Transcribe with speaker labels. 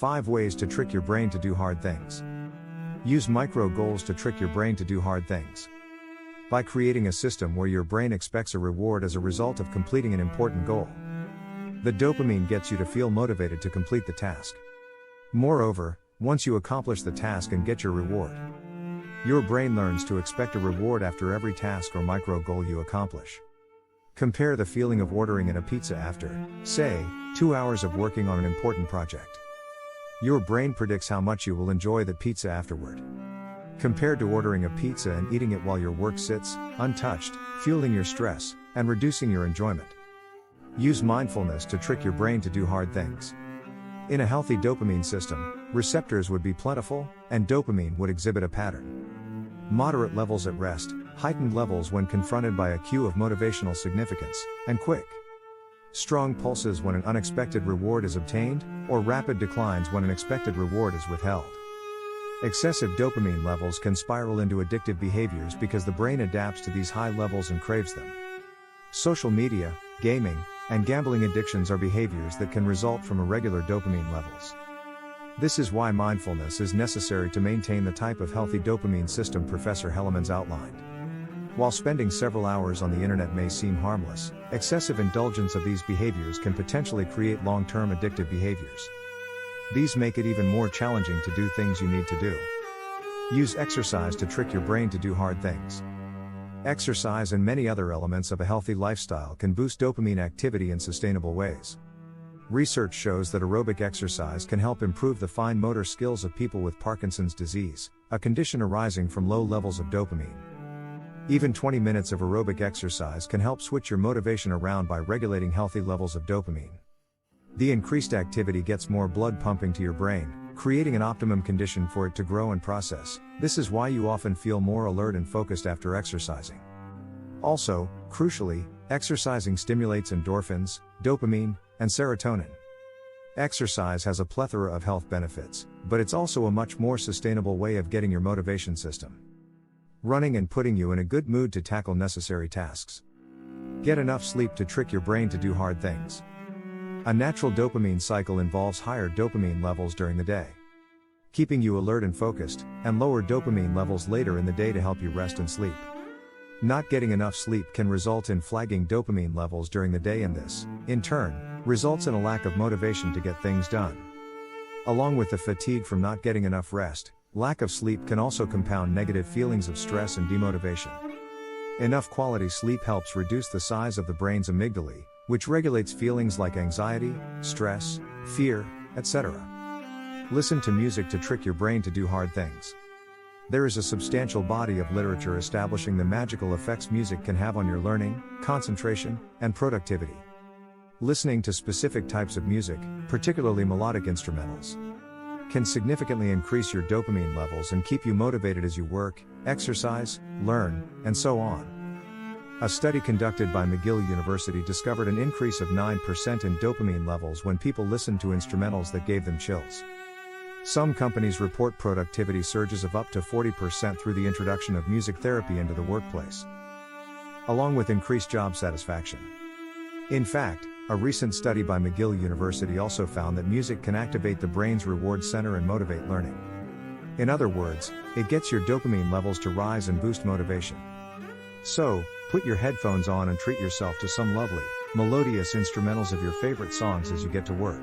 Speaker 1: 5 ways to trick your brain to do hard things. Use micro goals to trick your brain to do hard things. By creating a system where your brain expects a reward as a result of completing an important goal, the dopamine gets you to feel motivated to complete the task. Moreover, once you accomplish the task and get your reward, your brain learns to expect a reward after every task or micro goal you accomplish. Compare the feeling of ordering in a pizza after, say, 2 hours of working on an important project. Your brain predicts how much you will enjoy the pizza afterward. Compared to ordering a pizza and eating it while your work sits, untouched, fueling your stress, and reducing your enjoyment. Use mindfulness to trick your brain to do hard things. In a healthy dopamine system, receptors would be plentiful, and dopamine would exhibit a pattern. Moderate levels at rest, heightened levels when confronted by a cue of motivational significance, and quick, strong pulses when an unexpected reward is obtained, or rapid declines when an expected reward is withheld. Excessive dopamine levels can spiral into addictive behaviors because the brain adapts to these high levels and craves them. Social media, gaming, and gambling addictions are behaviors that can result from irregular dopamine levels. This is why mindfulness is necessary to maintain the type of healthy dopamine system Professor Hellemans outlined. While spending several hours on the internet may seem harmless, excessive indulgence of these behaviors can potentially create long-term addictive behaviors. These make it even more challenging to do things you need to do. Use exercise to trick your brain to do hard things. Exercise and many other elements of a healthy lifestyle can boost dopamine activity in sustainable ways. Research shows that aerobic exercise can help improve the fine motor skills of people with Parkinson's disease, a condition arising from low levels of dopamine. Even 20 minutes of aerobic exercise can help switch your motivation around by regulating healthy levels of dopamine. The increased activity gets more blood pumping to your brain, creating an optimum condition for it to grow and process. This is why you often feel more alert and focused after exercising. Also, crucially, exercising stimulates endorphins, dopamine, and serotonin. Exercise has a plethora of health benefits, but it's also a much more sustainable way of getting your motivation system running and putting you in a good mood to tackle necessary tasks. Get enough sleep to trick your brain to do hard things. A natural dopamine cycle involves higher dopamine levels during the day, keeping you alert and focused, and lower dopamine levels later in the day to help you rest and sleep. Not getting enough sleep can result in flagging dopamine levels during the day, and this, in turn, results in a lack of motivation to get things done. Along with the fatigue from not getting enough rest, lack of sleep can also compound negative feelings of stress and demotivation. Enough quality sleep helps reduce the size of the brain's amygdala, which regulates feelings like anxiety, stress, fear, etc. Listen to music to trick your brain to do hard things. There is a substantial body of literature establishing the magical effects music can have on your learning, concentration, and productivity. Listening to specific types of music, particularly melodic instrumentals, can significantly increase your dopamine levels and keep you motivated as you work, exercise, learn, and so on. A study conducted by McGill University discovered an increase of 9% in dopamine levels when people listened to instrumentals that gave them chills. Some companies report productivity surges of up to 40% through the introduction of music therapy into the workplace, along with increased job satisfaction. In fact, a recent study by McGill University also found that music can activate the brain's reward center and motivate learning. In other words, it gets your dopamine levels to rise and boost motivation. So, put your headphones on and treat yourself to some lovely, melodious instrumentals of your favorite songs as you get to work.